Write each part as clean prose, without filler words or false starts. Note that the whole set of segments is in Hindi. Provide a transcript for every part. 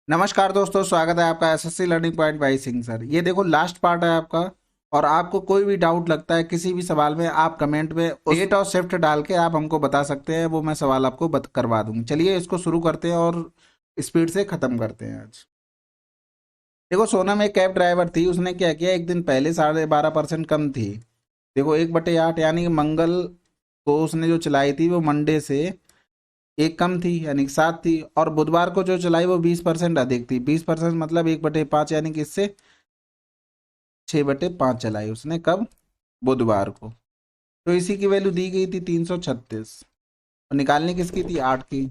नमस्कार दोस्तों, स्वागत है आपका SSC learning point by Singh sir. ये देखो लास्ट पार्ट है आपका। और आपको कोई भी डाउट लगता है किसी भी सवाल में, आप कमेंट में डेट और शिफ्ट डाल के आप हमको बता सकते हैं। वो मैं सवाल आपको करवा दूंगी। चलिए इसको शुरू करते हैं और स्पीड से खत्म करते हैं आज। देखो, सोनम एक कैब ड्राइवर थी। उसने क्या किया, एक दिन पहले 12.5% कम थी। देखो 1/8 यानी कि मंगल को उसने जो चलाई थी वो मंडे से एक कम थी, यानी कि 7 थी। और बुधवार को जो चलाई वो 20% अधिक थी। 20% मतलब 1/5, यानी कि इससे 6/5 चलाई उसने। कब? बुधवार को। तो इसी की वैल्यू दी गई थी 336। और निकालनी किसकी थी? 8 की।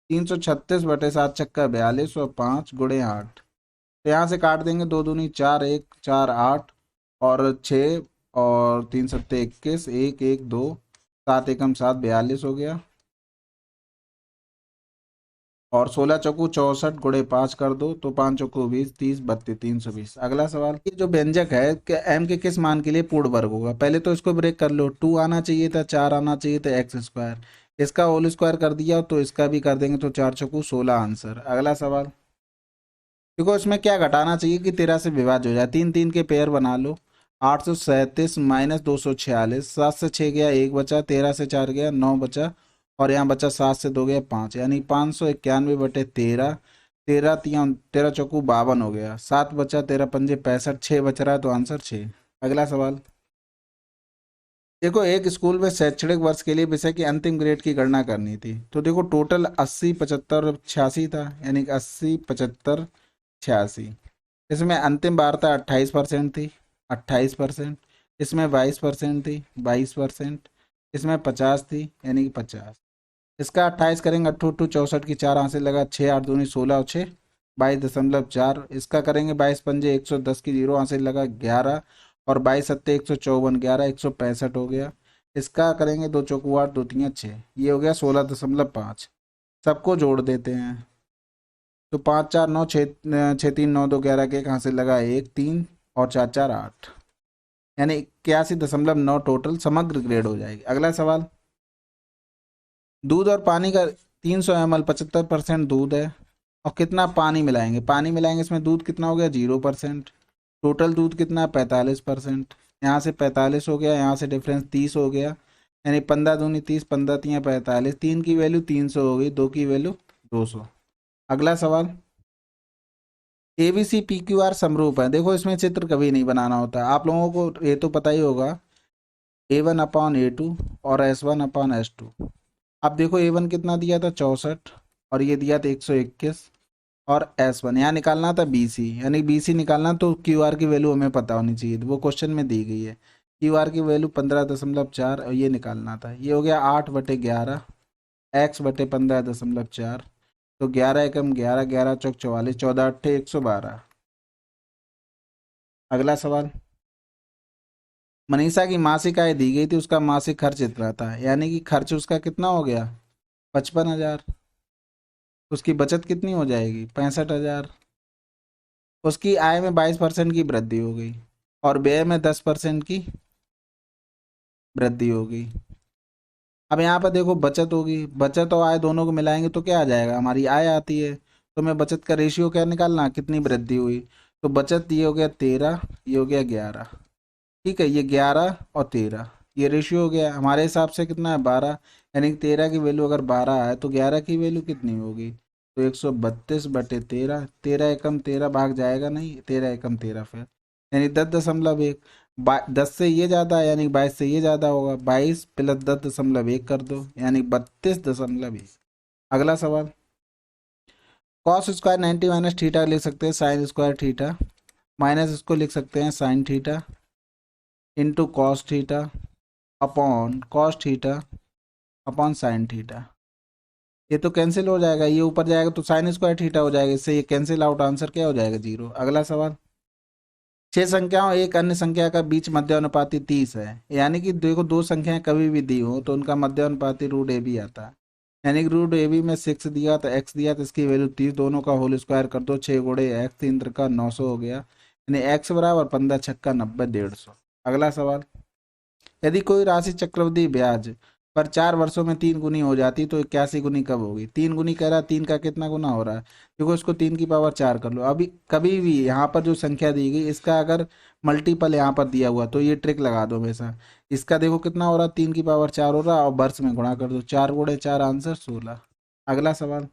336/7 × 42 और 5 × 8। तो यहाँ से काट देंगे, दो दूनी चार, एक चार 8 और 6 और 3 × 7 = 21, एक एक दो, 7 × 1 = 7, 42 हो गया। और 16 × 4 = 64, गुणे 5 कर दो तो 5 × 4 = 20, 30 32 320। अगला सवाल, ये जो व्यंजक है एम के किस मान के लिए पूर्ण वर्ग होगा? पहले तो इसको ब्रेक कर लो। 2 आना चाहिए था, 4 आना चाहिए था, एक्स स्क्वायर। इसका होल स्क्वायर कर दिया तो इसका भी कर देंगे, तो 4 × 4 = 16 आंसर। अगला सवाल, देखो इसमें क्या घटाना चाहिए कि 13 से विभाज्य हो जाए। 3 3 के पेयर बना लो। 837 - 246, 7 से 6 गया, 1 बचा, 13 से 4 गया, 9 बचा, और यहाँ बचा 7 से 2 गया 5, यानी 591/13। 13 चौकू 52 हो गया, 7 बचा, 13 पंजे 65, 6 बच रहा है, तो आंसर 6। अगला सवाल, देखो एक स्कूल में शैक्षणिक वर्ष के लिए विषय की अंतिम ग्रेड की गणना करनी थी। तो देखो टोटल 80 75 86 था, यानी कि 80 75 86। इसमें अंतिम वार्ता 28% थी, 28%। इसमें 22% थी, 22%। इसमें 50 थी, यानी कि 50। इसका 28 करेंगे, 8 × 2 = 64 की 4 हासिल लगा, 6 8 दूनी 16 और 6 22.4। इसका करेंगे 22 पंजे 110 की 0 हासिल लगा, 11। और 22 सत्ते 154, 11 165 हो गया। इसका करेंगे 2 चौकू 8, 2 3 6, ये हो गया 16.5। सबको जोड़ देते हैं तो 5 4 9 6 6 3 9 2 11 के 1 हासिल लगा, 1 3 और 4 4 8, यानी 81.9 टोटल समग्र ग्रेड हो जाएगी। अगला सवाल, दूध और पानी का 300 ml 75% दूध है। और कितना पानी मिलाएंगे? पानी मिलाएंगे, इसमें दूध कितना हो गया? 0%। टोटल दूध कितना? 45%। यहाँ से 45 हो गया, यहाँ से डिफरेंस 30 हो गया, यानी 15 दूनी 30, 15 तियाँ 45। 3 की वैल्यू 300 हो गई, 2 की वैल्यू 200। अगला सवाल, एबीसी पीक्यूआर समरूप है। देखो इसमें चित्र कभी नहीं बनाना होता, आप लोगों को ये तो पता ही होगा। A1/A2 और S1/S2। अब देखो A1 कितना दिया था? 64। और ये दिया था 121। और S1 यहाँ निकालना था BC, यानी BC निकालना, तो QR की वैल्यू हमें पता होनी चाहिए, वो क्वेश्चन में दी गई है। QR की वैल्यू 15.4, और ये निकालना था। ये हो गया 8/11 x/15.4। तो 11 एकम 11, 11 चौक 44, 14 अट्ठे 112। अगला सवाल, मनीषा की मासिक आय दी गई थी, उसका मासिक खर्च इतना था, यानी कि खर्च उसका कितना हो गया? 55,000। उसकी बचत कितनी हो जाएगी? 65,000। उसकी आय में 22% की वृद्धि हो गई, और व्यय में 10% की वृद्धि हो गई। अब यहाँ पर देखो बचत होगी, बचत और आय दोनों को मिलाएंगे तो क्या आ जाएगा? हमारी आय आती है। तो मैं बचत का रेशियो क्या निकालना, कितनी वृद्धि हुई। तो बचत ये हो गया 13, ये हो गया 11। ठीक है, ये 11 और 13, ये रेशियो हो गया। हमारे हिसाब से कितना है? 12। यानी कि 13 की वैल्यू अगर 12 है तो 11 की वैल्यू कितनी होगी? तो 132/13। 13 एकम 13 भाग जाएगा नहीं, 13 एकम 13 फिर, यानी 10.1। 10 से ये ज़्यादा है, यानी 22 से ये ज़्यादा होगा। 22 + 10.1 कर दो, यानी 32.1। अगला सवाल, कॉस स्क्वायर 90 - थीटा लिख सकते हैं साइन स्क्वायर थीटा, माइनस इसको लिख सकते हैं sine theta, into cos theta upon cos theta upon sine theta. ये तो कैंसिल हो जाएगा, ये ऊपर जाएगा तो साइन स्क्वायर थीटा हो जाएगा, इससे ये कैंसिल आउट, आंसर क्या हो जाएगा? 0। अगला सवाल, 6 संख्याओं एक अन्य संख्या का बीच मध्यानुपाती 30 है। यानी कि देखो दो संख्याएं कभी भी दी हो तो उनका मध्यानुपाती √AB आता है। यानी कि √AB में 6 दिया तो x दिया, तो इसकी वैल्यू 30, दोनों का होल स्क्वायर कर दो, 6 गुणे x 3 का 900 हो गया, यानी x बराबर 15 छक्का 90 150। अगला सवाल, यदि कोई राशि चक्रवृद्धि ब्याज पर 4 वर्षों में 3 गुनी हो जाती तो 81 गुनी कब होगी? 3 गुनी कह रहा है, 3 का कितना गुना हो रहा है? देखो इसको 3 की पावर 4 कर लो। अभी कभी भी यहाँ पर जो संख्या दी गई इसका अगर मल्टीपल यहाँ पर दिया हुआ तो ये ट्रिक लगा दो हमेशा। इसका देखो कितना हो रहा है, 3 की पावर 4 हो रहा है, और वर्ष में गुणा कर दो, 4 गुणे 4 आंसर 16। अगला सवाल,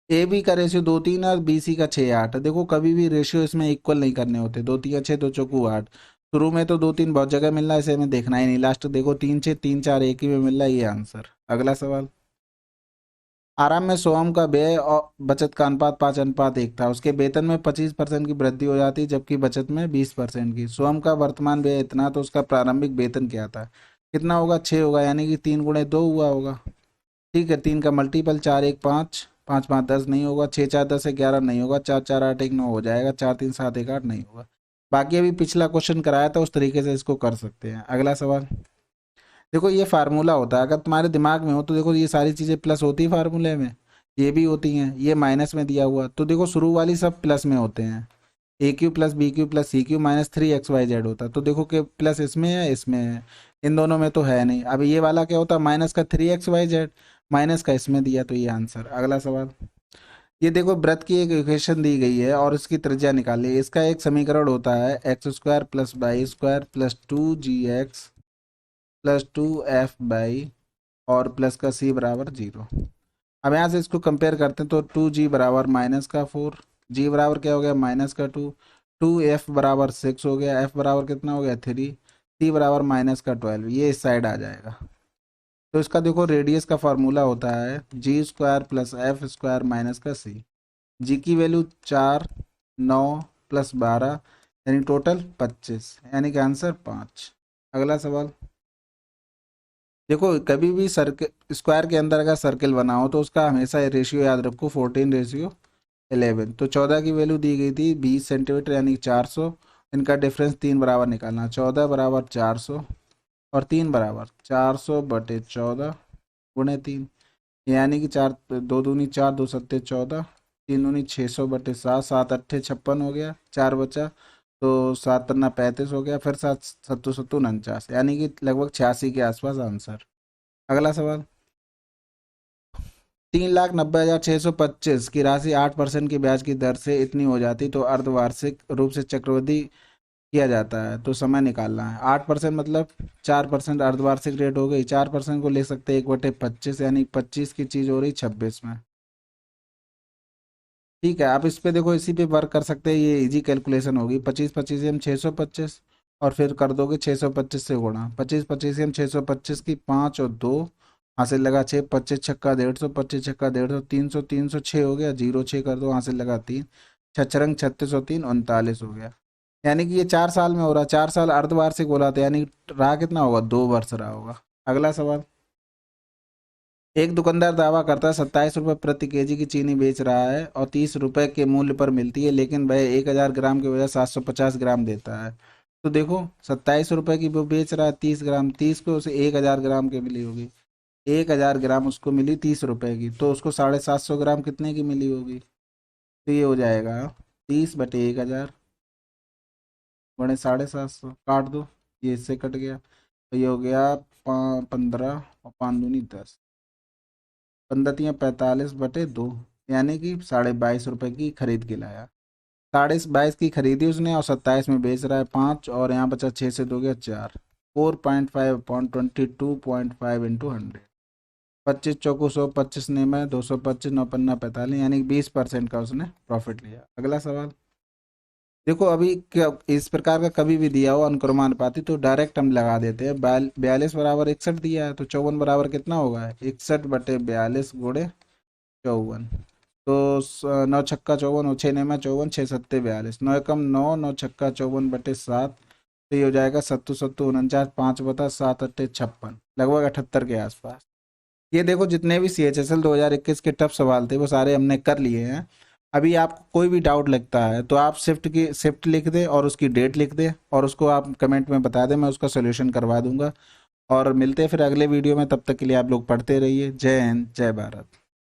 ए बी का रेशियो 2 3 और बी सी का 6 8। देखो कभी भी रेशियो इसमें इक्वल नहीं करने होते, 2 3 6 2 चौकू 8। शुरू में तो 2 3 बहुत जगह मिल रहा है, इसे हमें देखना ही नहीं। लास्ट देखो 3 6 3 4 एक ही में मिल रहा है, ये आंसर। अगला सवाल, आराम में सोहम का व्यय और बचत का अनुपात 5:1 था। उसके वेतन में 25% की वृद्धि हो जाती जबकि बचत में 20% की। सोहम का वर्तमान व्यय इतना, तो उसका प्रारंभिक वेतन क्या था? कितना होगा? 6 होगा, यानी कि 3 गुणे 2 हुआ होगा। ठीक है, 3 का मल्टीपल 4 1 5, 5 5 10 नहीं होगा, 6 4 10 11 नहीं होगा, 4 4 8 1 9 हो जाएगा, 4 3 7 1 8 नहीं होगा। बाकी अभी पिछला क्वेश्चन कराया था उस तरीके से इसको कर सकते हैं। अगला सवाल, देखो ये फार्मूला होता है, अगर तुम्हारे दिमाग में हो तो देखो ये सारी चीज़ें प्लस होती है फार्मूले में, ये भी होती हैं, ये माइनस में दिया हुआ, तो देखो शुरू वाली सब प्लस में होते हैं। a³ + b³ + c³ - 3xyz होता है, तो देखो कि प्लस इसमें है इसमें है, इन दोनों में तो है नहीं। अब ये वाला क्या होता है? माइनस का 3xyz, माइनस का इसमें दिया, तो ये आंसर। अगला सवाल, ये देखो वृत्त की एक इक्वेशन दी गई है और इसकी त्रिज्या निकाली। इसका एक समीकरण होता है x² + y² + 2gx + 2f/ और प्लस का c बराबर 0। अब यहाँ से इसको कंपेयर करते हैं तो 2g बराबर -4, g बराबर क्या हो गया? -2, 2f बराबर 6 हो गया, f बराबर कितना हो गया? 3, c बराबर -12, ये इस साइड आ जाएगा। तो इसका देखो रेडियस का फार्मूला होता है g² + f² - c। जी की वैल्यू 4, 9 + 12 यानी टोटल 25, यानी कि आंसर 5। अगला सवाल, देखो कभी भी सर्कल स्क्वायर के अंदर अगर सर्कल बना हो तो उसका हमेशा रेशियो याद रखो 14:11। तो 14 की वैल्यू दी गई थी 20 सेंटीमीटर यानी 400। इनका डिफरेंस 3 बराबर निकालना, 14 बराबर 400 और 3 बराबर 400/14 × 3, यानी कि 4 2 दूनी 4, 2 सत्ते 14, 3 दूनी 600/7, 7 अट्ठे 56 हो गया, 4 बचा, तो 7 पन्ना 35 हो गया, फिर 7 सत्तू सत्तू 49, यानी कि लगभग 86 के आसपास आंसर। अगला सवाल, 3,90,625 की राशि 8% की ब्याज की दर से इतनी हो जाती तो अर्धवार्षिक रूप से चक्रवृद्धि किया जाता है, तो समय निकालना है। 8% मतलब 4% अर्धवार्षिक रेट हो गई, 4% को ले सकते हैं 1/25, यानी 25 की चीज हो रही 26 में। ठीक है, आप इस पे देखो इसी पे वर्क कर सकते हैं, ये इजी कैलकुलेशन होगी। 25 25 625 और फिर कर दोगे 625 से गुणा। 25 25 625 की 5 और 2 हासिल लगा 6, 25 छक्का 150, 25 छक्का 150, 300 300 6 हो गया, 0 6 कर दो, हासिल लगा 3, छछरंग 36 और 3 39 हो गया। यानी कि ये 4 साल में हो रहा, 4 साल अर्धवार्षिक हो रहा था, यानी रहा कितना होगा? 2 वर्ष रहा होगा। अगला सवाल, एक दुकानदार दावा करता है 27 रुपये प्रति केजी की चीनी बेच रहा है और 30 रुपये के मूल्य पर मिलती है, लेकिन वह 1,000 ग्राम के बजाय 750 ग्राम देता है। तो देखो 27 रुपये की वो बेच रहा है 30 ग्राम, 30 को उसे 1,000 ग्राम की मिली होगी, 1,000 ग्राम उसको मिली 30 रुपये की, तो उसको 750 ग्राम कितने की मिली होगी? तो ये हो जाएगा 30/1000 बड़े 750, काट दो, ये इससे कट गया, तो ये हो गया 15 और 5 दूनी 10, 15 × 45/2, यानी कि 22.5 रुपये की खरीद के लाया। 22.5 की खरीदी उसने और 27 में बेच रहा है 5, और यहाँ बचा 6 से 2 गया 4, 4.5/22.5 × 100, 25 चौको 100, 25 में 225, 9 पन्ना 45, यानी कि 20% का उसने प्रॉफिट लिया। अगला सवाल, देखो अभी क्या इस प्रकार का कभी भी दिया हो अनुक्रमानुपाती तो डायरेक्ट हम लगा देते हैं। 42 बराबर 61 दिया है तो 54 बराबर कितना होगा? 61/42 × 54, तो 9 छक्का 54 और 6 9 54, 6 7 42, 9 एकम 9, 9 छक्का 54/7, तो ये हो जाएगा 7 7 49, 5/7 8 56, लगभग 78 के आसपास। ये देखो जितने भी CHSL 2021 के टफ सवाल थे वो सारे हमने कर लिए हैं। अभी आपको कोई भी डाउट लगता है तो आप शिफ्ट लिख दें और उसकी डेट लिख दें और उसको आप कमेंट में बता दें, मैं उसका सोल्यूशन करवा दूंगा। और मिलते हैं फिर अगले वीडियो में, तब तक के लिए आप लोग पढ़ते रहिए। जय हिंद, जय भारत।